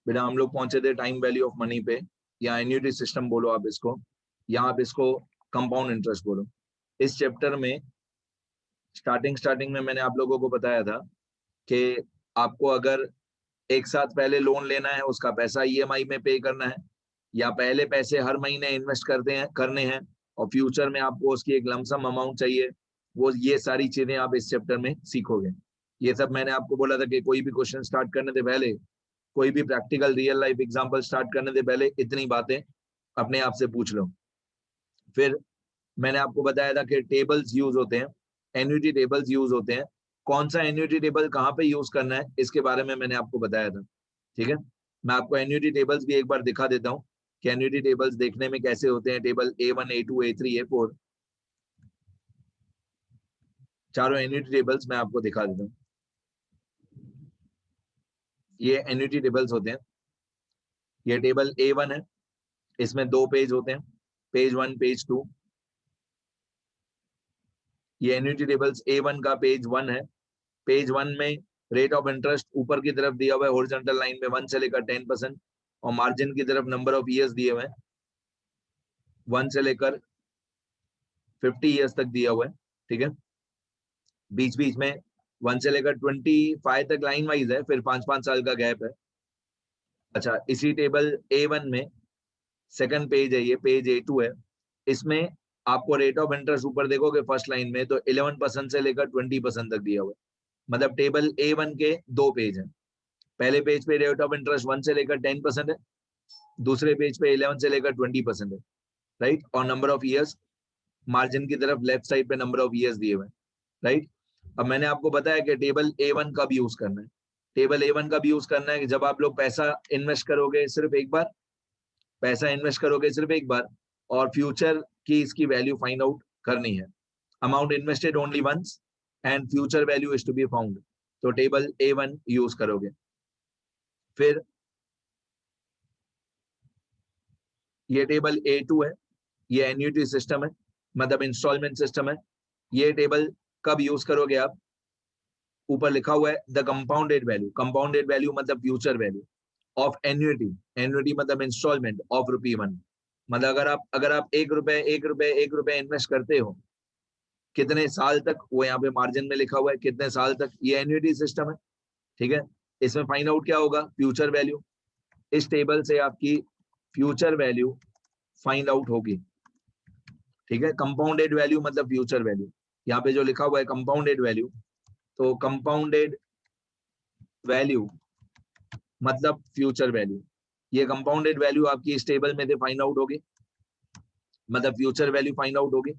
बेटा हम लोग पहुंचे थे टाइम वैल्यू ऑफ मनी पे, या एन्युटी सिस्टम बोलो आप इसको, या आप इसको कंपाउंड इंटरेस्ट बोलो। इस चैप्टर में स्टार्टिंग में मैंने आप लोगों को बताया था कि आपको अगर एक साथ पहले लोन लेना है, उसका पैसा ईएमआई में पे करना है, या पहले पैसे हर महीने इन्वेस्ट करने हैं और फ्यूचर में आपको उसकी एक लमसम अमाउंट चाहिए, वो ये सारी चीजें आप इस चैप्टर में सीखोगे। ये सब मैंने आपको बोला था कि कोई भी क्वेश्चन स्टार्ट करने से पहले, कोई भी practical real life example start करने से पहले इतनी बातें अपने आप से पूछ लो। फिर मैंने आपको बताया था कि टेबल्स यूज होते हैं, एन्युटी टेबल्स यूज होते हैं। कौन सा एन्युटी टेबल कहाँ पे यूज करना है इसके बारे में मैंने आपको बताया था। ठीक है, मैं आपको एन्युटी टेबल्स भी एक बार दिखा देता हूँ कि एन्युटी टेबल्स देखने में कैसे होते हैं। Table A1 A2 A3 A4, चारों एन्युटी टेबल्स मैं आपको दिखा देता हूँ। ये एन्युटी टेबल्स होते हैं। ये टेबल A1 है, इसमें 2 पेज होते हैं, पेज 1 पेज 2। ये एन्युटी टेबल्स A1 का पेज 1 है। पेज 1 में रेट ऑफ इंटरेस्ट ईयर की तरफ दिया हुआ है हॉरिजॉन्टल लाइन में 1 से लेकर 10%, और मार्जिन की तरफ नंबर ऑफ ईयर्स दिए हुए हैं 1 से लेकर 50 ईयर्स तक दिया हुआ है। ठीक है, बीच बीच में 1 से लेकर 25 तक लाइन वाइज है, फिर 5-5 साल का गैप है। अच्छा, इसी टेबल A1 में सेकंड पेज है, ये पेज A2 है। इसमें आपको रेट ऑफ इंटरेस्ट ऊपर देखोगे फर्स्ट लाइन में तो 11% से लेकर 20% तक दिया हुआ है। मतलब टेबल A1 के 2 पेज हैं। पहले पेज पे रेट ऑफ इंटरेस्ट 1 से लेकर 10% है, दूसरे पेज पे 11 से लेकर 20% है, राइट। और नंबर ऑफ ईयर्स मार्जिन की तरफ लेफ्ट साइड पे नंबर ऑफ ईयर्स दिए हुए हैं, राइट। अब मैंने आपको बताया कि टेबल A1 कब यूज करना है। टेबल A1 कब यूज करना है कि जब आप लोग पैसा इन्वेस्ट करोगे सिर्फ एक बार, पैसा इन्वेस्ट करोगे सिर्फ एक बार, और फ्यूचर की इसकी वैल्यू फाइंड आउट करनी है। Amount invested only once and future value is to be found, तो टेबल A1 यूज करोगे। फिर ये टेबल A2 है, ये एन्युटी सिस्टम है, मतलब इंस्टॉलमेंट सिस्टम है। ये टेबल कब यूज करोगे आप, ऊपर लिखा हुआ है the compounded value, compounded value मतलब future value of annuity, annuity मतलब इंस्टॉलमेंट ऑफ ₹1। मतलब अगर आप एक रुपए इन्वेस्ट करते हो, कितने साल तक, वो यहाँ पे मार्जिन में लिखा हुआ है कितने साल तक, ये एन्युटी सिस्टम है। ठीक है, इसमें फाइंड आउट क्या होगा, फ्यूचर वैल्यू। इस टेबल से आपकी फ्यूचर वैल्यू फाइंड आउट होगी। ठीक है, कंपाउंडेड वैल्यू मतलब फ्यूचर वैल्यू, यहाँ पे जो लिखा हुआ है कंपाउंडेड वैल्यू, तो कंपाउंडेड वैल्यू मतलब फ्यूचर वैल्यू। ये कंपाउंडेड वैल्यू आपकी इस टेबल में से फाइंड आउट होगी, मतलब फ्यूचर वैल्यू फाइंड आउट होगी।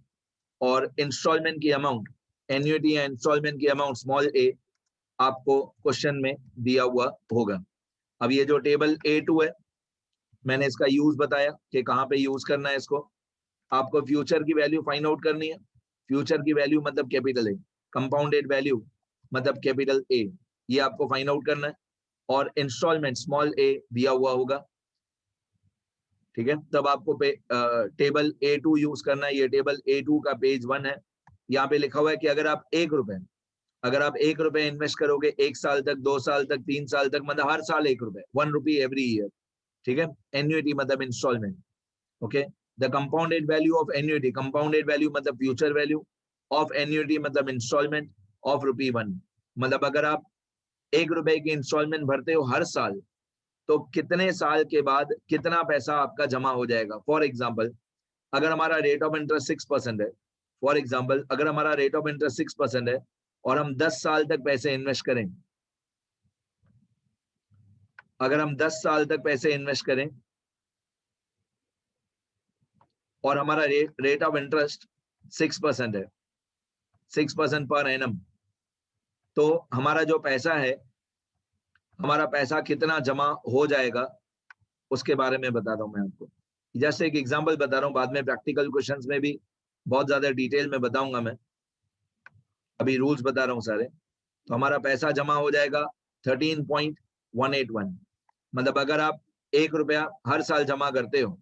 और इंस्टॉलमेंट की अमाउंट, एन्युटी या इंस्टॉलमेंट की अमाउंट स्मॉल a आपको क्वेश्चन में दिया हुआ होगा। अब ये जो टेबल A2 है, मैंने इसका यूज बताया कि कहाँ पे यूज करना है इसको। आपको फ्यूचर की वैल्यू फाइंड आउट करनी है। फ्यूचर की वैल्यू मतलब कैपिटल ए, कंपाउंडेड वैल्यू मतलब कैपिटल ए, ये आपको फाइंड आउट करना है। और इंस्टॉलमेंट स्मॉल ए दिया हुआ होगा। ठीक है, तब आपको टेबल A2 यूज करना है। ये टेबल A2 का पेज 1 है। यहाँ पे लिखा हुआ है कि अगर आप एक रुपए इन्वेस्ट करोगे 1 साल तक, 2 साल तक, 3 साल तक, मतलब हर साल 1 रुपए, 1 रुपी एवरी ईयर। ठीक है, एन्युटी मतलब instalment. Okay, the compounded value of annuity, compounded value मतलब फ्यूचर वैल्यू ऑफ एन्युटी मतलब इंस्टॉलमेंट ऑफ ₹1। मतलब अगर आप 1 रुपए की इंस्टॉलमेंट भरते हो हर साल, तो कितने साल के बाद कितना पैसा आपका जमा हो जाएगा। फॉर एग्जाम्पल, अगर हमारा रेट ऑफ इंटरेस्ट 6% है, फॉर एग्जाम्पल अगर हमारा रेट ऑफ इंटरेस्ट 6% है और हम 10 साल तक पैसे इन्वेस्ट करें, अगर हम 10 साल तक पैसे इन्वेस्ट करें और हमारा रेट ऑफ इंटरेस्ट 6% है, 6% पर एनम, तो हमारा जो पैसा है, हमारा पैसा कितना जमा हो जाएगा उसके बारे में बता रहा हूं मैं आपको। जस्ट एक एग्जांपल बता रहा हूं, बाद में प्रैक्टिकल क्वेश्चंस में भी बहुत ज्यादा डिटेल में बताऊंगा मैं, अभी रूल्स बता रहा हूं सारे। तो हमारा पैसा जमा हो जाएगा 13.181। मतलब अगर आप 1 रुपया हर साल जमा करते हो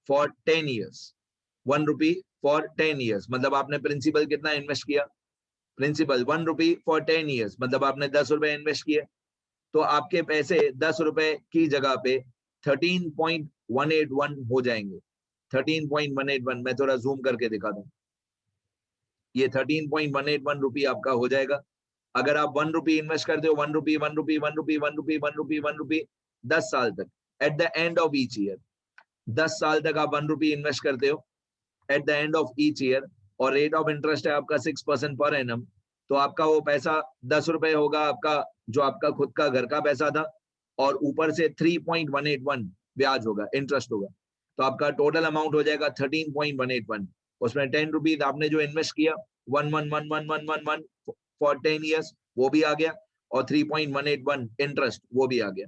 for 10 years, 1 rupee for 10 years, मतलब आपने प्रिंसिपल कितना इन्वेस्ट किया, प्रिंसिपल 1 रुपी फॉर 10 ईयर्स, मतलब आपने 10 रुपए इन्वेस्ट किए। तो आपके पैसे 10 रुपए की जगह पे 13.181 हो जाएंगे। 13.181, मैं थोड़ा जूम करके दिखा दूं, ये 13.181 रुपी आपका हो जाएगा। अगर आप 1 रुपी इन्वेस्ट करते हो, 1 रुपी 1 रुपी 1 रुपी 1 रुपी 1 रुपी 1 रुपी 10 साल तक, at the end of each year 10 साल तक आप 1 रुपी इन्वेस्ट करते हो at the end of each year, और रेट ऑफ इंटरेस्ट है आपका 6% पर एनम, तो आपका वो पैसा 10 रुपए होगा आपका, जो आपका खुद का घर का पैसा था, और ऊपर से 3.181 ब्याज होगा, इंटरेस्ट होगा, तो आपका टोटल अमाउंट हो जाएगा 13.181। उसमें 10 रुपीज आपने जो इन्वेस्ट किया 111111 फॉर 10 ईयर्स वो भी आ गया, और 3.181 इंटरेस्ट वो भी आ गया।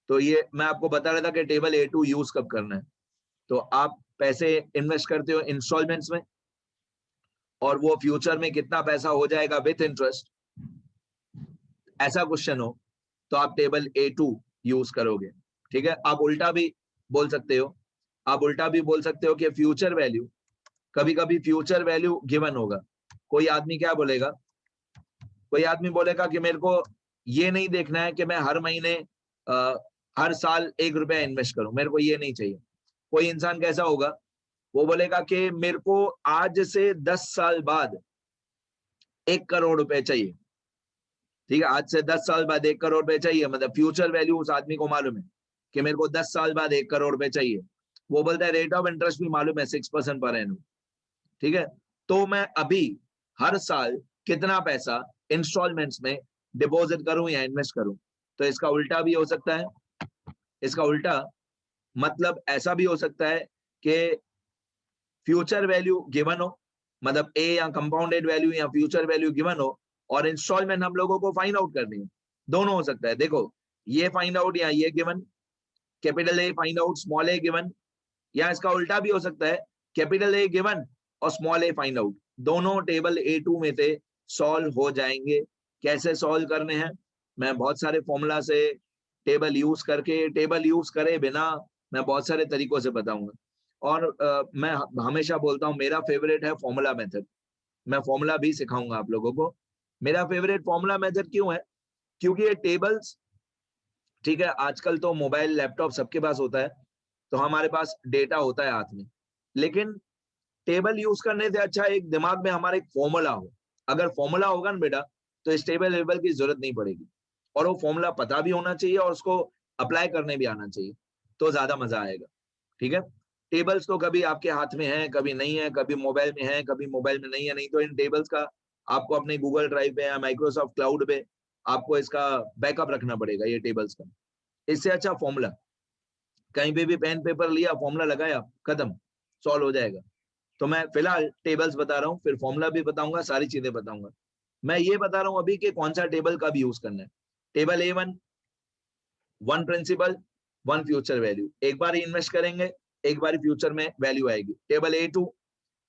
तो ये मैं आपको बता रहा था कि टेबल A2 यूज कब करना है। तो आप पैसे इन्वेस्ट करते हो इंस्टॉलमेंट्स में, और वो फ्यूचर में कितना पैसा हो जाएगा विथ इंटरेस्ट, ऐसा क्वेश्चन हो तो आप टेबल A2 यूज करोगे। ठीक है, आप उल्टा भी बोल सकते हो, आप उल्टा भी बोल सकते हो कि फ्यूचर वैल्यू, कभी कभी फ्यूचर वैल्यू गिवन होगा। कोई आदमी क्या बोलेगा, कोई आदमी बोलेगा कि मेरे को ये नहीं देखना है कि मैं हर महीने हर साल 1 रुपया इन्वेस्ट करूं, मेरे को ये नहीं चाहिए। कोई इंसान कैसा होगा, वो बोलेगा कि मेरे को आज से 10 साल बाद 1 करोड़ रुपए चाहिए। ठीक है, आज से 10 साल बाद 1 करोड़ रुपए चाहिए, मतलब फ्यूचर वैल्यू उस आदमी को मालूम है कि मेरे को 10 साल बाद 1 करोड़ रुपए चाहिए। वो बोलता है रेट ऑफ इंटरेस्ट भी मालूम है 6% पर एनम। ठीक है, तो मैं अभी हर साल कितना पैसा इंस्टॉलमेंट्स में डिपॉजिट करूं या इन्वेस्ट करूं। तो इसका उल्टा भी हो सकता है, इसका उल्टा मतलब ऐसा भी हो सकता है कि फ्यूचर वैल्यू गिवन हो, मतलब ए या कंपाउंडेड वैल्यू या फ्यूचर वैल्यू गिवन हो, और इंस्टॉलमेंट हम लोगों को फाइंड आउट करनी है। दोनों हो सकता है, देखो ये फाइंड आउट या ये given, capital A find out small A given, या इसका उल्टा भी हो सकता है कैपिटल ए गिवन और स्मॉल ए फाइंड आउट। दोनों टेबल A2 में से सॉल्व हो जाएंगे। कैसे सॉल्व करने हैं, मैं बहुत सारे फॉर्मूला से, टेबल यूज करके, टेबल यूज करे बिना, मैं बहुत सारे तरीकों से बताऊंगा। और मैं हमेशा बोलता हूँ मेरा फेवरेट है फॉर्मूला मेथड, मैं फॉर्मूला भी सिखाऊंगा आप लोगों को। मेरा फेवरेट फॉर्मूला मेथड क्यों है, क्योंकि ये टेबल्स, ठीक है, आजकल तो मोबाइल लैपटॉप सबके पास होता है, तो हमारे पास डेटा होता है हाथ में, लेकिन टेबल यूज करने से अच्छा एक दिमाग में हमारे एक फॉर्मूला हो। अगर फॉर्मूला होगा ना बेटा, तो इस टेबल लेवल की जरूरत नहीं पड़ेगी, और वो फॉर्मूला पता भी होना चाहिए और उसको अप्लाई करने भी आना चाहिए, तो ज्यादा मजा आएगा। ठीक है, टेबल्स तो कभी आपके हाथ में है, कभी नहीं है, कभी मोबाइल में है, कभी मोबाइल में नहीं है, नहीं तो इन टेबल्स का आपको अपने गूगल ड्राइव पे या माइक्रोसॉफ्ट क्लाउड पे आपको इसका बैकअप रखना पड़ेगा, ये टेबल्स का। इससे अच्छा फॉर्मूला, कहीं पे भी पेन पेपर लिया, फॉर्मूला लगाया, खत्म, सॉल्व हो जाएगा। तो मैं फिलहाल टेबल्स बता रहा हूँ, फिर फॉर्मूला भी बताऊंगा, सारी चीजें बताऊंगा। मैं ये बता रहा हूँ अभी कि कौन सा टेबल कब यूज करना है। Table A1, 1 principal 1 future value, एक बार इन्वेस्ट करेंगे, एक बार फ्यूचर में वैल्यू आएगी। टेबल A2,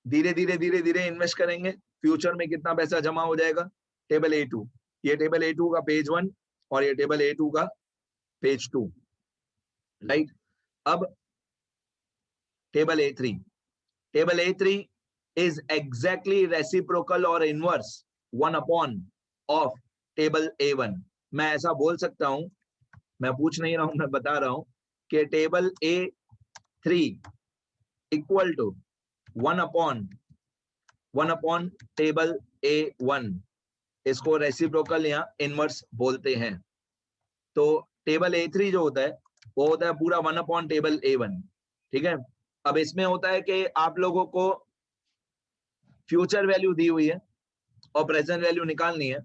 धीरे धीरे इन्वेस्ट करेंगे, फ्यूचर में कितना पैसा जमा हो जाएगा। टेबल A2, ये टेबल A2 का पेज 1 और ये टेबल A2 का पेज 2, राइट। अब table A3, table A3 is exactly reciprocal or inverse 1 upon of table A1। मैं ऐसा बोल सकता हूं, मैं पूछ नहीं रहा हूं, मैं बता रहा हूं कि table A3 equal to 1 upon table A1, इसको रेसिप्रोकल या इनवर्स बोलते हैं। तो टेबल A3 जो होता है वो होता है पूरा 1 अपॉन टेबल A1। ठीक है, अब इसमें होता है कि आप लोगों को फ्यूचर वैल्यू दी हुई है और प्रेजेंट वैल्यू निकालनी है,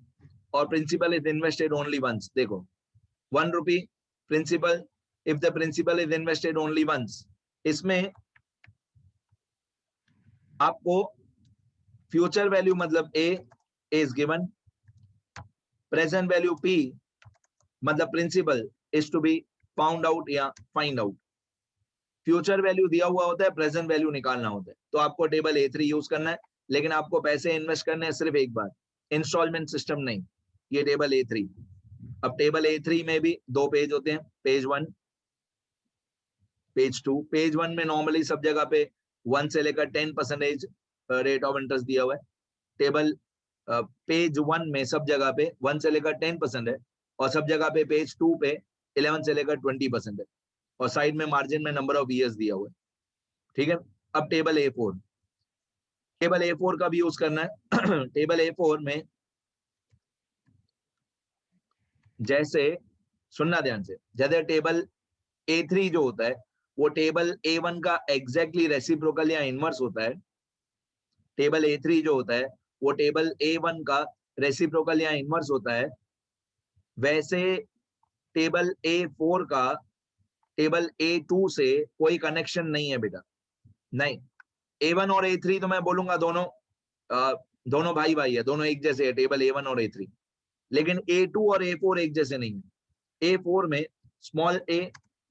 और principal is invested only once. देखो 1 rupee principal, if the principal is invested only once, इसमें आपको फ्यूचर वैल्यू मतलब A is given, present value P मतलब principal is to be found out या फाइंड आउट। फ्यूचर वैल्यू दिया हुआ होता है, प्रेजेंट वैल्यू निकालना होता है। तो आपको टेबल A3 यूज करना है, लेकिन आपको पैसे इन्वेस्ट करने हैं सिर्फ एक बार, इंस्टॉलमेंट सिस्टम नहीं। ये टेबल A3। अब टेबल A3 में भी 2 पेज होते हैं, पेज 1 पेज 2। पेज 1 में नॉर्मली सब जगह पे 1 से लेकर 10% रेट ऑफ इंटरेस्ट दिया हुआ है। टेबल पेज 1 में सब जगह पे 1 से लेकर 10% है, और सब जगह पे पेज 2 पे 11 से लेकर 20% है, और साइड में मार्जिन में नंबर ऑफ ईयर्स दिया हुआ है। ठीक है, अब टेबल A4, टेबल A4 का भी यूज करना है। टेबल A4 में जैसे, सुनना ध्यान से, जैसे टेबल A3 जो होता है वो टेबल A1 का एग्जैक्टली रेसिप्रोकल या इनवर्स होता है। टेबल A3 जो होता है वो टेबल A1 का रेसिप्रोकल या इनवर्स होता है। वैसे टेबल A4 का टेबल A2 से कोई कनेक्शन नहीं है बेटा, नहीं। A1 और A3 तो मैं बोलूंगा दोनों भाई भाई है, दोनों एक जैसे है, टेबल A1 और A3, लेकिन A2 और A4 एक जैसे नहीं है। A4 में स्मॉल a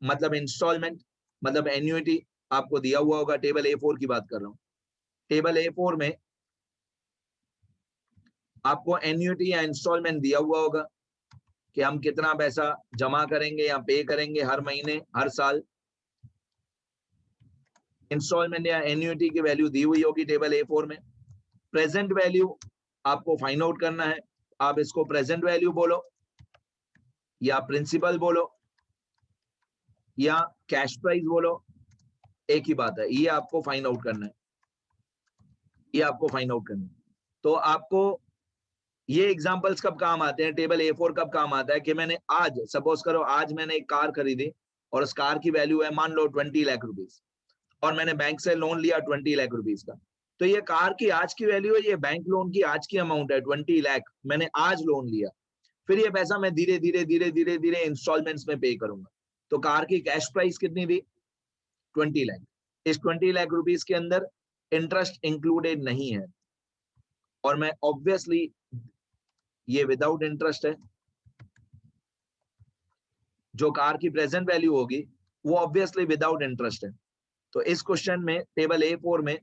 मतलब इंस्टॉलमेंट, मतलब एन्युइटी आपको दिया हुआ होगा, टेबल A4 की बात कर रहा हूं। टेबल A4 में आपको एन्युइटी या इंस्टॉलमेंट दिया हुआ होगा कि हम कितना पैसा जमा करेंगे या पे करेंगे हर महीने, हर साल। इंस्टॉलमेंट या एन्युइटी की वैल्यू दी हुई होगी टेबल A4 में। प्रेजेंट वैल्यू आपको फाइंड आउट करना है, आप इसको प्रेजेंट वैल्यू बोलो या प्रिंसिपल बोलो या कैश प्राइस बोलो, एक ही बात है। ये आपको फाइंड आउट करना है, ये आपको फाइंड आउट करना है। तो आपको ये एग्जांपल्स कब काम आते हैं, टेबल A4 कब काम आता है कि मैंने आज, सपोज करो आज मैंने एक कार खरीदी और उस कार की वैल्यू है मान लो 20 लाख रुपीस, और मैंने बैंक से लोन लिया 20 लाख रुपीस का। तो ये कार की आज की वैल्यू है, ये बैंक लोन की आज की अमाउंट है 20 लाख, मैंने आज लोन लिया। फिर ये पैसा मैं धीरे धीरे धीरे धीरे धीरे इंस्टॉलमेंट्स में पे करूंगा। तो कार की कैश प्राइस कितनी थी, 20 लाख। इस 20 लाख रुपीस के अंदर इंटरेस्ट इंक्लूडेड नहीं है, और मैं ऑब्वियसली ये विदाउट इंटरेस्ट है। जो कार की प्रेजेंट वैल्यू होगी वो ऑब्वियसली विदाउट इंटरेस्ट है। तो इस क्वेश्चन में टेबल A4 में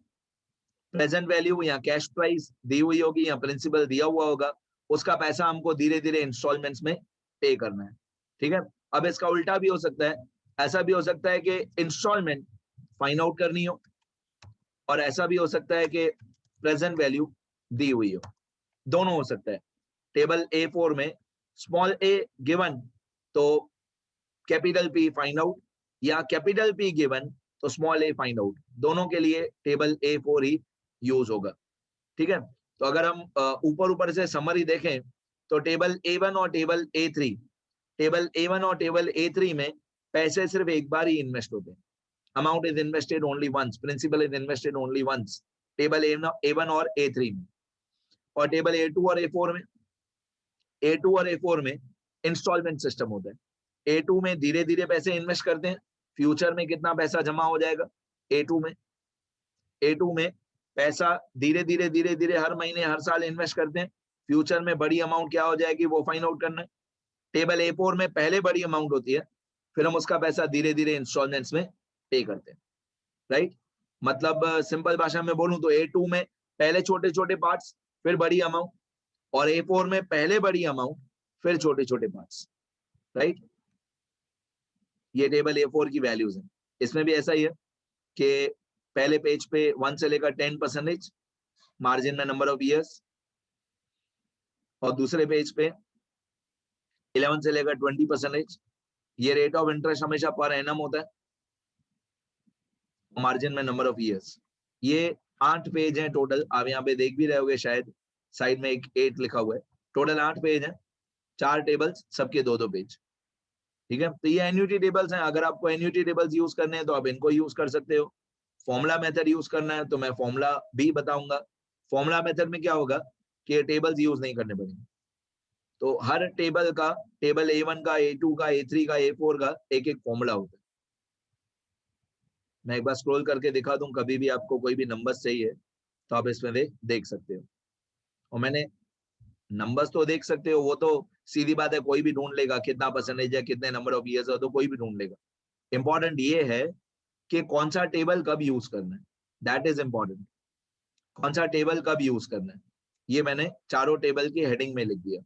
प्रेजेंट वैल्यू या कैश प्राइस दी हुई होगी या प्रिंसिपल दिया हुआ होगा, उसका पैसा हमको धीरे धीरे इंस्टॉलमेंट्स में पे करना है। ठीक है, अब इसका उल्टा भी हो सकता है, ऐसा भी हो सकता है कि इंस्टॉलमेंट फाइंड आउट करनी हो, और ऐसा भी हो सकता है कि प्रेजेंट वैल्यू दी हुई हो, दोनों हो सकता है। टेबल A4 में स्मॉल a गिवन तो कैपिटल P फाइंड आउट, या कैपिटल P गिवन तो स्मॉल a फाइंड आउट, दोनों के लिए टेबल A4 ही यूज होगा। ठीक है, तो अगर हम ऊपर ऊपर से समरी देखें तो टेबल A1 और टेबल A3, टेबल A1 और टेबल A3 में पैसे सिर्फ एक बार ही इन्वेस्ट होते हैं। Amount is invested only once, principal is invested only once, table A1 और A3 में। और टेबल A2 और A4 में, A2 और A4 में इंस्टॉलमेंट सिस्टम होता है। A2 में धीरे धीरे पैसे इन्वेस्ट करते हैं, फ्यूचर में कितना पैसा जमा हो जाएगा A2 में। A2 में पैसा धीरे धीरे धीरे धीरे हर महीने हर साल इन्वेस्ट करते हैं, फ्यूचर में बड़ी अमाउंट क्या हो जाएगी वो फाइंड आउट करना है। टेबल A4 में पहले बड़ी अमाउंट होती है, फिर हम उसका पैसा धीरे धीरे इंस्टॉलमेंट्स में पे करते हैं। राइट, मतलब सिंपल भाषा में बोलूं तो A2 में पहले छोटे छोटे पार्ट्स फिर बड़ी अमाउंट, और A4 में पहले बड़ी अमाउंट फिर छोटे छोटे पार्ट्स। राइट, ये टेबल A4 की वैल्यूज हैं। इसमें भी ऐसा ही है कि पहले पेज पे 1 से लेकर 10% मार्जिन में नंबर ऑफ ईयर्स, और दूसरे पेज पे 11 से लेकर 20%। ये रेट ऑफ इंटरेस्ट हमेशा पर एनम होता है, मार्जिन में नंबर ऑफ ईयर्स। ये 8 पेज हैं टोटल, आप यहाँ पे देख भी रहे होगे शायद, साइड में एक 8 लिखा हुआ है। टोटल 8 पेज हैं, 4 टेबल्स, सबके 2-2 पेज। ठीक है, तो ये एन्युटी टेबल्स हैं। अगर आपको एन्युटी टेबल्स यूज करने हैं तो आप इनको यूज कर सकते हो। फॉर्मूला मेथड यूज करना है तो मैं फॉर्मूला भी बताऊंगा। फॉर्मूला मेथड में क्या होगा कि टेबल्स यूज नहीं करने पड़ेंगे। तो हर टेबल का, टेबल A1 का, A2 का, A3 का, A4 का एक एक फॉर्मूला होता है। मैं एक बार स्क्रॉल करके दिखा दूं, कभी भी आपको कोई भी नंबर्स चाहिए तो आप इसमें देख सकते हो। और मैंने नंबर्स तो देख सकते हो, वो तो सीधी बात है, कोई भी ढूंढ लेगा कितना परसेंटेज है, कितने नंबर ऑफ ईयर्स है, तो कोई भी ढूंढ लेगा। इंपॉर्टेंट ये है कि कौन सा टेबल कब यूज करना है, दैट इज इंपॉर्टेंट। कौन सा टेबल कब यूज करना है, ये मैंने चारों टेबल की हेडिंग में लिख दिया।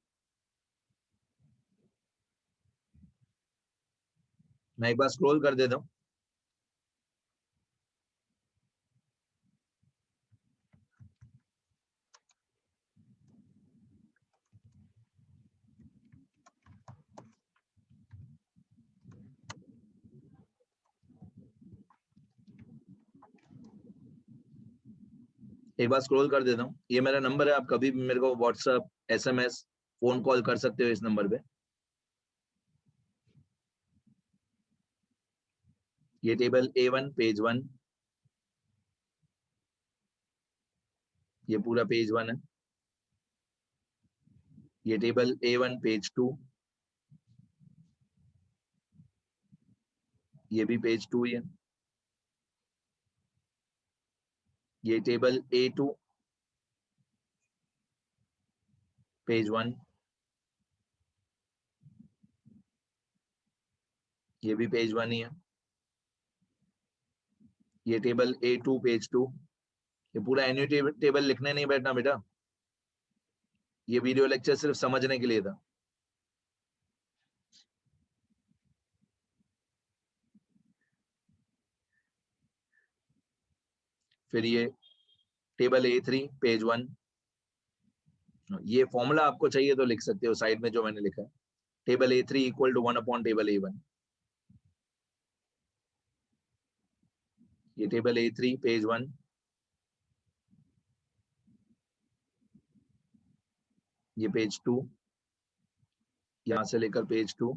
मैं एक बार स्क्रॉल कर देता हूं। एक बार स्क्रॉल कर देता हूँ, ये मेरा नंबर है, आप कभी भी मेरे को व्हाट्सएप, SMS, फोन कॉल कर सकते हो इस नंबर पे। ये टेबल A1 पेज 1, ये पूरा पेज 1 है। ये टेबल A1 पेज 2, ये भी पेज 2 ही है। ये टेबल A2 पेज 1, ये भी पेज 1 ही है। ये टेबल A2 पेज 2, ये पूरा एन्युटी टेबल लिखने नहीं बैठना बेटा, ये वीडियो लेक्चर सिर्फ समझने के लिए था। फिर ये टेबल A3 पेज 1, ये फॉर्मूला आपको चाहिए तो लिख सकते हो साइड में जो मैंने लिखा है। Table A3 equal to 1 upon table A1। ये टेबल A3 पेज 1, ये पेज 2, यहां से लेकर पेज 2,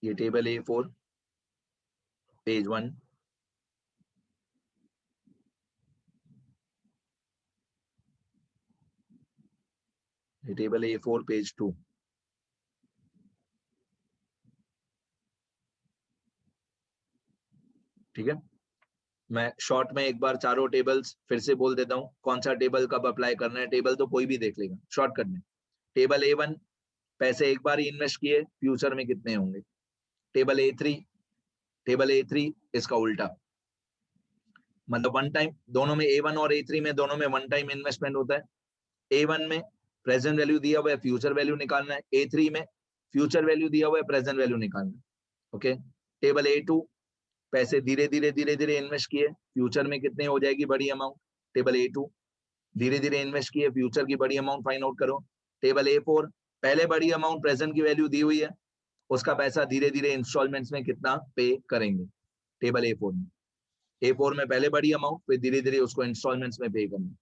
ये टेबल A4 पेज 1, ये टेबल A4 पेज 2। ठीक है, मैं शॉर्ट में एक बार चारों टेबल्स फिर से बोल देता हूं, कौन सा टेबल कब अप्लाई करना है। टेबल तो कोई भी देख लेगा शॉर्टकट में। टेबल A1, पैसे एक बार इन्वेस्ट किए, फ्यूचर में कितने होंगे। टेबल A3 इसका उल्टा, मतलब वन टाइम, दोनों में A1 और A3 में दोनों में वन टाइम इन्वेस्टमेंट होता है। A1 में प्रेजेंट वैल्यू दिया हुआ है, फ्यूचर वैल्यू निकालना है। A3 में फ्यूचर वैल्यू दिया हुआ है, प्रेजेंट वैल्यू निकालना है। ओके, टेबल A2, पैसे धीरे धीरे इन्वेस्ट किए, फ्यूचर में कितने हो जाएगी बड़ी अमाउंट। टेबल A2, धीरे धीरे इन्वेस्ट किए, फ्यूचर की बड़ी अमाउंट फाइंड आउट करो। टेबल A4, पहले बड़ी अमाउंट प्रेजेंट की वैल्यू दी हुई है, उसका पैसा धीरे धीरे इंस्टॉलमेंट्स में कितना पे करेंगे। टेबल A4 में, A4 में पहले बड़ी अमाउंट, फिर धीरे धीरे उसको इंस्टॉलमेंट्स में पे करना।